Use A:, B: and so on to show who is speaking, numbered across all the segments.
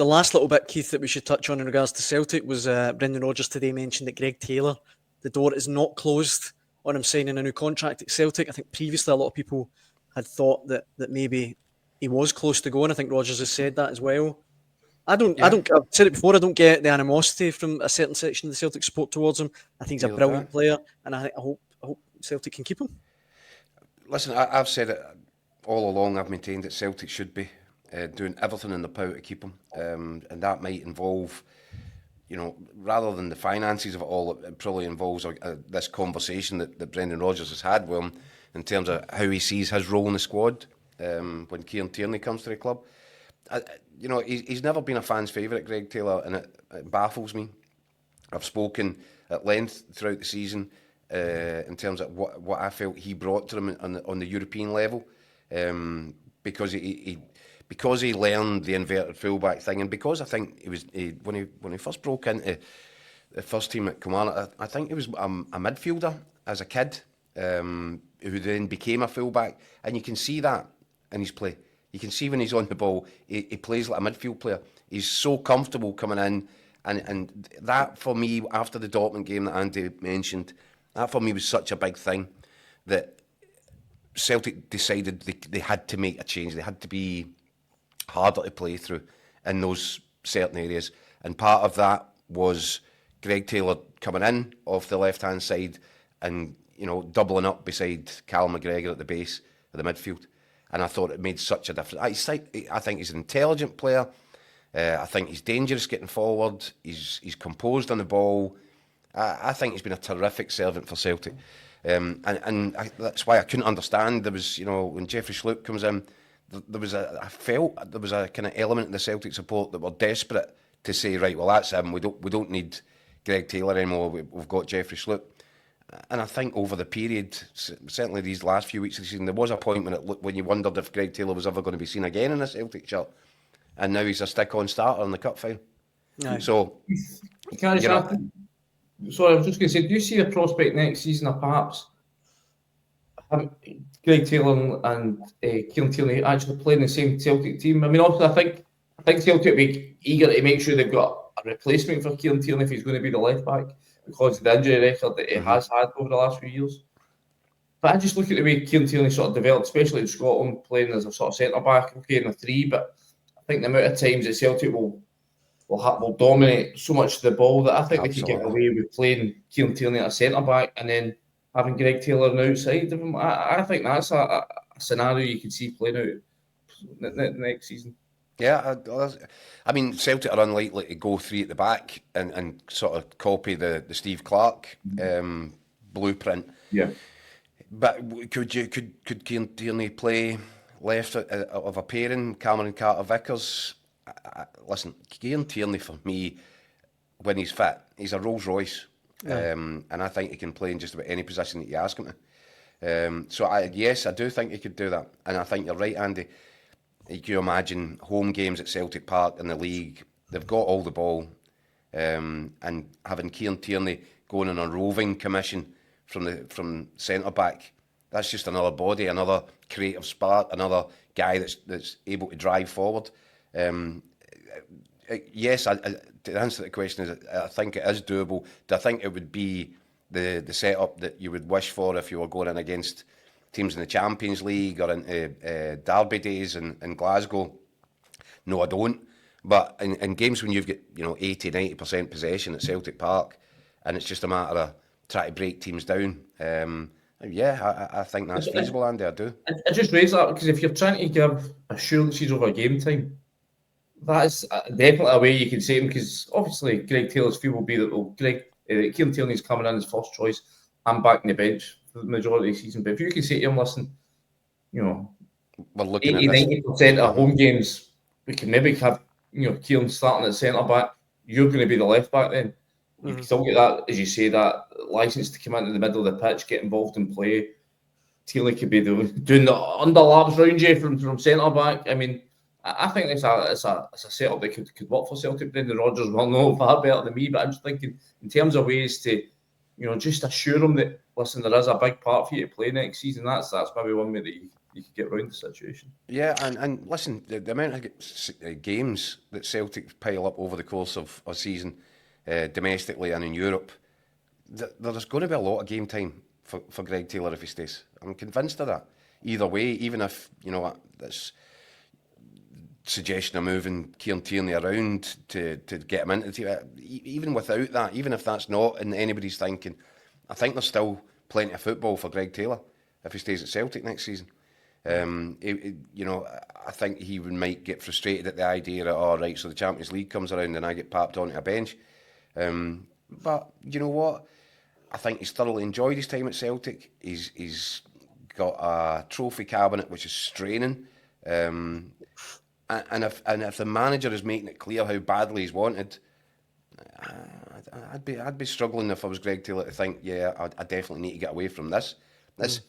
A: The last little bit, Keith, that we should touch on in regards to Celtic was Brendan Rodgers today mentioned that Greg Taylor, the door is not closed on him signing a new contract at Celtic. I think previously a lot of people had thought that maybe he was close to going. I think Rodgers has said that as well. I've said it before, I don't get the animosity from a certain section of the Celtic support towards him. I think he's a brilliant player, and I hope Celtic can keep him.
B: Listen, I've said it all along. I've maintained that Celtic should be doing everything in their power to keep him, and that might involve, rather than the finances of it all, it probably involves this conversation that Brendan Rodgers has had with him in terms of how he sees his role in the squad when Kieran Tierney comes to the club. He's never been a fan's favourite, Greg Taylor, and it baffles me. I've spoken at length throughout the season in terms of what I felt he brought to them on the European level, because he learned the inverted fullback thing, and because I think when he first broke into the first team at Kilmarnock, I think he was a midfielder as a kid, who then became a fullback, and you can see that in his play. You can see when he's on the ball, he plays like a midfield player. He's so comfortable coming in, and that for me, after the Dortmund game that Andy mentioned, that for me was such a big thing that Celtic decided they had to make a change. They had to be harder to play through in those certain areas, and part of that was Greg Taylor coming in off the left-hand side and doubling up beside Callum McGregor at the base of the midfield. And I thought it made such a difference. I think he's an intelligent player. I think he's dangerous getting forward. He's composed on the ball. I think he's been a terrific servant for Celtic. And that's why I couldn't understand. There was, when Jeffrey Schlupp comes in, I felt there was a kind of element in the Celtic support that were desperate to say, right, well, that's him. We don't need Greg Taylor anymore. We've got Jeffrey Schlupp. And I think over the period, certainly these last few weeks of the season, there was a point when you wondered if Greg Taylor was ever going to be seen again in a Celtic shirt. And now he's a stick-on starter in the cup final.
C: No. So, sorry, I was just going to say, do you see a prospect next season of perhaps Greg Taylor and Kieran Tierney actually playing the same Celtic team? I mean, also, I think Celtic will be eager to make sure they've got a replacement for Kieran Tierney if he's going to be the left back, because of the injury record that he has had over the last few years. But I just look at the way Kieran Tierney sort of developed, especially in Scotland, playing as a sort of centre-back, in a three, but I think the amount of times that Celtic will dominate so much of the ball that I think they could get away with playing Kieran Tierney at a centre-back and then having Greg Taylor on the outside of him. I think that's a scenario you could see playing out next season.
B: Yeah, I mean, Celtic are unlikely to go three at the back and sort of copy the Steve Clarke blueprint.
C: Yeah,
B: but could Kieran Tierney play left of a pairing, Cameron Carter-Vickers? Listen, Kieran Tierney for me, when he's fit, he's a Rolls Royce, and I think he can play in just about any position that you ask him to. So I do think he could do that, and I think you're right, Andy. You can imagine home games at Celtic Park in the league. They've got all the ball, and having Kieran Tierney going on a roving commission from centre back, that's just another body, another creative spark, another guy that's able to drive forward. Yes, to answer the question, I think it is doable. Do I think it would be the setup that you would wish for if you were going in against teams in the Champions League or into derby days in Glasgow? No, I don't. But in games when you've got 80-90% possession at Celtic Park, and it's just a matter of trying to break teams down, I think that's feasible, Andy. I do.
C: I just raise that because if you're trying to give assurances over game time, that is definitely a way you can say them, because obviously Greg Taylor's feel will be that Kieran Tierney's coming in as first choice. I'm back on the bench for the majority of the season. But if you can say to him, listen,
B: we're looking
C: 80-90% of home games, we can maybe have Kieran starting at centre back. You're going to be the left back then. You can still get that, as you say, that licence to come into the middle of the pitch, get involved in play. Tierney could be doing the underlaps round you from centre back. I mean, I think it's a setup that could work for Celtic. Brendan Rodgers will know far better than me, but I'm just thinking in terms of ways to, just assure them that, listen, there is a big part for you to play next season. That's maybe one way that you could get round the situation.
B: Yeah, and listen, the amount of games that Celtic pile up over the course of a season, domestically and in Europe, there's going to be a lot of game time for Greg Taylor if he stays. I'm convinced of that. Either way, even if, this suggestion of moving Kieran Tierney around to get him into the team, even without that, even if that's not in anybody's thinking, I think there's still plenty of football for Greg Taylor if he stays at Celtic next season. I think he might get frustrated at the idea that, so the Champions League comes around and I get papped onto a bench. But you know what? I think he's thoroughly enjoyed his time at Celtic. He's got a trophy cabinet which is straining. And if the manager is making it clear how badly he's wanted, I'd be struggling if I was Greg Taylor to think, I definitely need to get away from this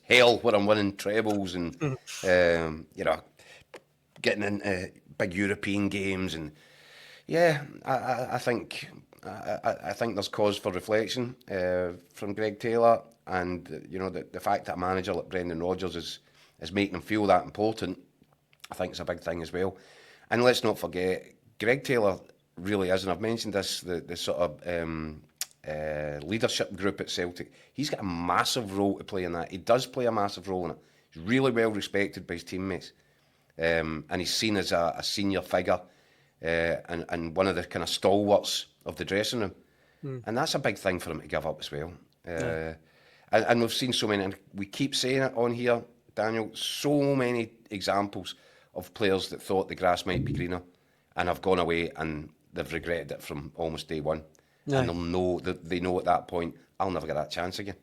B: hell where I'm winning trebles and getting into big European games, and I think there's cause for reflection from Greg Taylor, and the fact that a manager like Brendan Rodgers is making him feel that important, I think it's a big thing as well. And let's not forget, Greg Taylor really is, and I've mentioned this, the sort of leadership group at Celtic. He's got a massive role to play in that. He does play a massive role in it. He's really well respected by his teammates, and he's seen as a senior figure and one of the kind of stalwarts of the dressing room. And that's a big thing for him to give up as well. And we've seen so many, and we keep saying it on here, Daniel, so many examples of players that thought the grass might be greener and have gone away and they've regretted it from almost day one. And they know at that point, I'll never get that chance again.